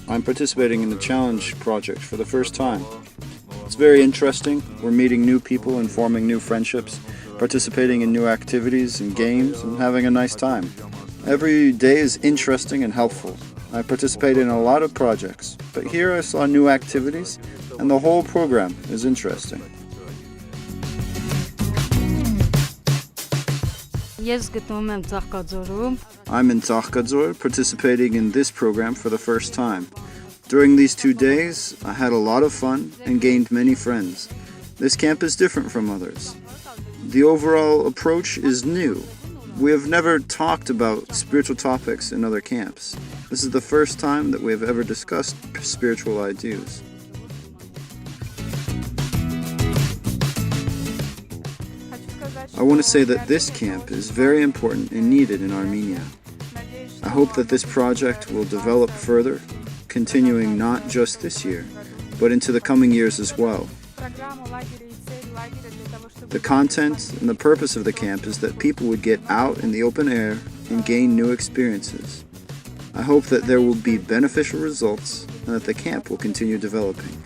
I'm participating in the Challenge project for the first time. It's very interesting. We're meeting new people and forming new friendships, participating in new activities and games, and having a nice time. Every day is interesting and helpful. I participated in a lot of projects, but here I saw new activities, and the whole program is interesting. I'm in Ծաղկաձոր, participating in this program for the first time. During these 2 days, I had a lot of fun and gained many friends. This camp is different from others. The overall approach is new. We have never talked about spiritual topics in other camps. This is the first time that we have ever discussed spiritual ideas. I want to say that this camp is very important and needed in Armenia. I hope that this project will develop further, continuing not just this year, but into the coming years as well. The content and the purpose of the camp is that people would get out in the open air and gain new experiences. I hope that there will be beneficial results and that the camp will continue developing.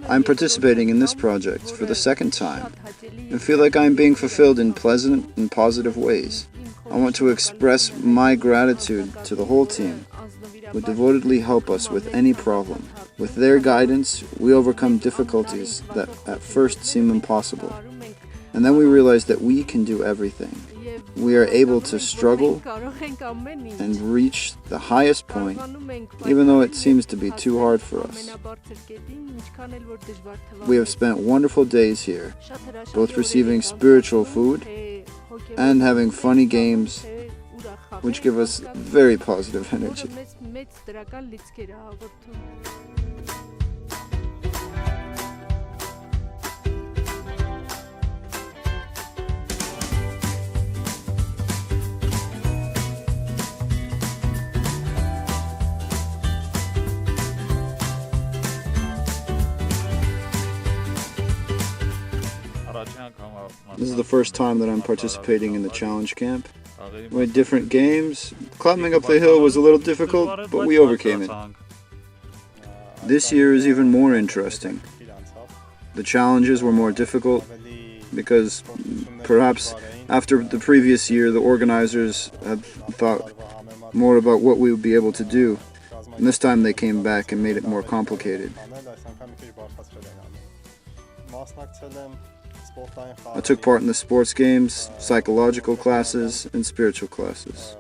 I'm participating in this project for the second time and feel like I'm being fulfilled in pleasant and positive ways. I want to express my gratitude to the whole team who devotedly help us with any problem. With their guidance, we overcome difficulties that at first seem impossible. And then we realize that we can do everything. We are able to struggle and reach the highest point, even though it seems to be too hard for us. We have spent wonderful days here, both receiving spiritual food and having funny games, which give us very positive energy. This is the first time that I'm participating in the Challenge Camp. We had different games. Climbing up the hill was a little difficult, but we overcame it. This year is even more interesting. The challenges were more difficult because perhaps after the previous year the organizers had thought more about what we would be able to do, and this time they came back and made it more complicated. I took part in the sports games, psychological classes, and spiritual classes.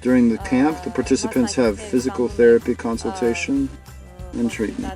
During the camp, the participants have physical therapy consultation and treatment.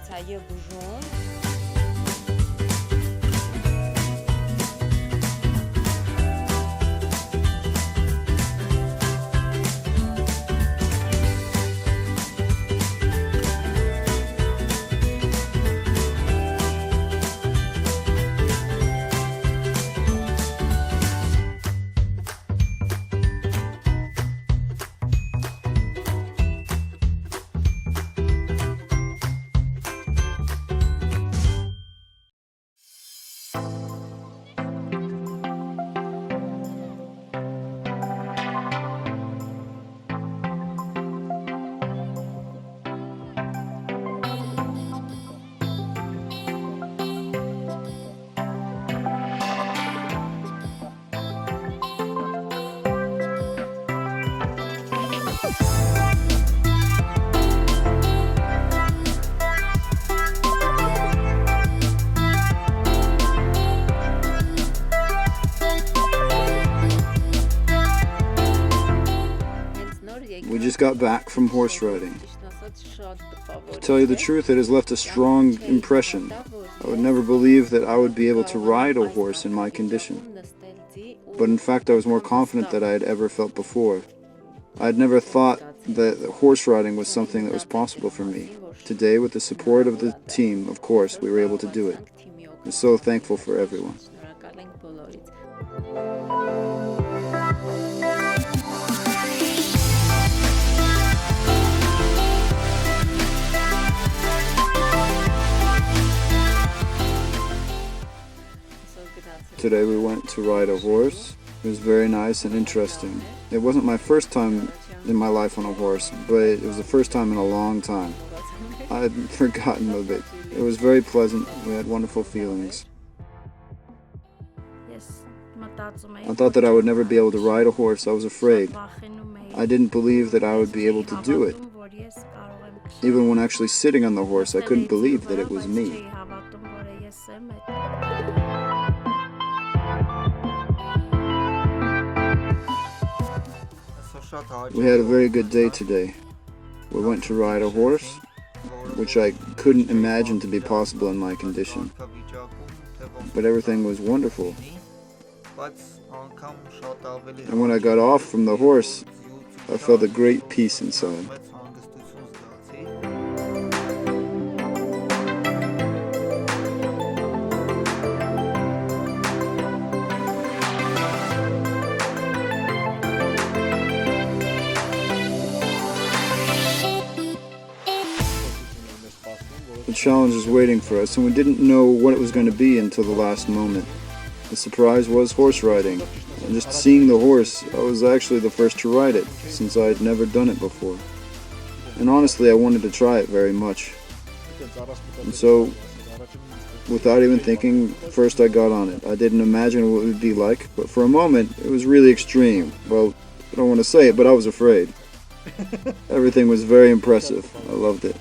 just got back from horse riding. To tell you the truth, it has left a strong impression. I would never believe that I would be able to ride a horse in my condition. But in fact, I was more confident than I had ever felt before. I had never thought that horse riding was something that was possible for me. Today, with the support of the team, of course, we were able to do it. I'm so thankful for everyone. Today we went to ride a horse. It was very nice and interesting. It wasn't my first time in my life on a horse, but it was the first time in a long time. I had forgotten of it. It was very pleasant. We had wonderful feelings. I thought that I would never be able to ride a horse. I was afraid. I didn't believe that I would be able to do it. Even when actually sitting on the horse, I couldn't believe that it was me. We had a very good day today. We went to ride a horse, which I couldn't imagine to be possible in my condition. But everything was wonderful. And when I got off from the horse, I felt a great peace inside. The challenge was waiting for us, and we didn't know what it was going to be until the last moment. The surprise was horse riding, and just seeing the horse, I was actually the first to ride it, since I had never done it before. And honestly, I wanted to try it very much. And so, without even thinking, first I got on it. I didn't imagine what it would be like, but for a moment, it was really extreme. Well, I don't want to say it, but I was afraid. Everything was very impressive. I loved it.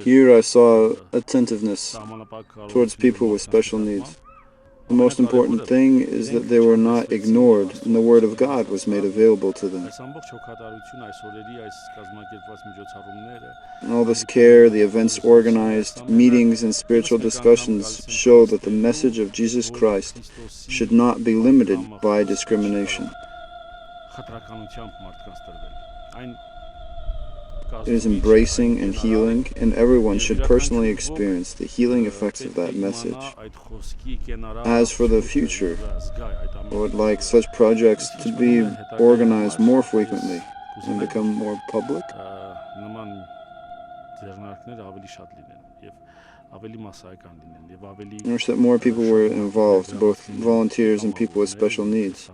Here I saw attentiveness towards people with special needs. The most important thing is that they were not ignored, and the Word of God was made available to them. And all this care, the events organized, meetings and spiritual discussions show that the message of Jesus Christ should not be limited by discrimination. It is embracing and healing, and everyone should personally experience the healing effects of that message. As for the future, I would like such projects to be organized more frequently and become more public. I wish that more people were involved, both volunteers and people with special needs.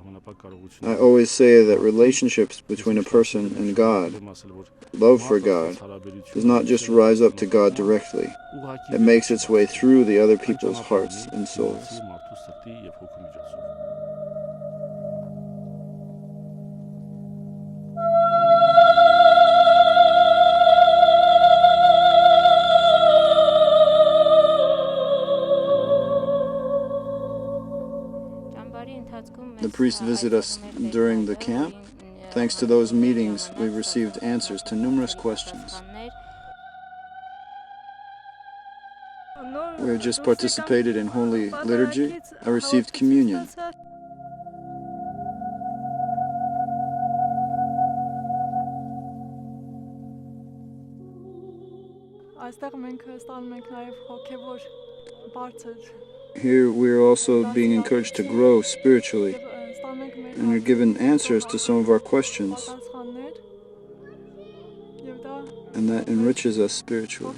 I always say that relationships between a person and God, love for God, does not just rise up to God directly. It makes its way through the other people's hearts and souls. The priest visited us during the camp. Thanks to those meetings, we received answers to numerous questions. We have just participated in Holy Liturgy. I received communion. Here we are also being encouraged to grow spiritually, and are given answers to some of our questions, and that enriches us spiritually.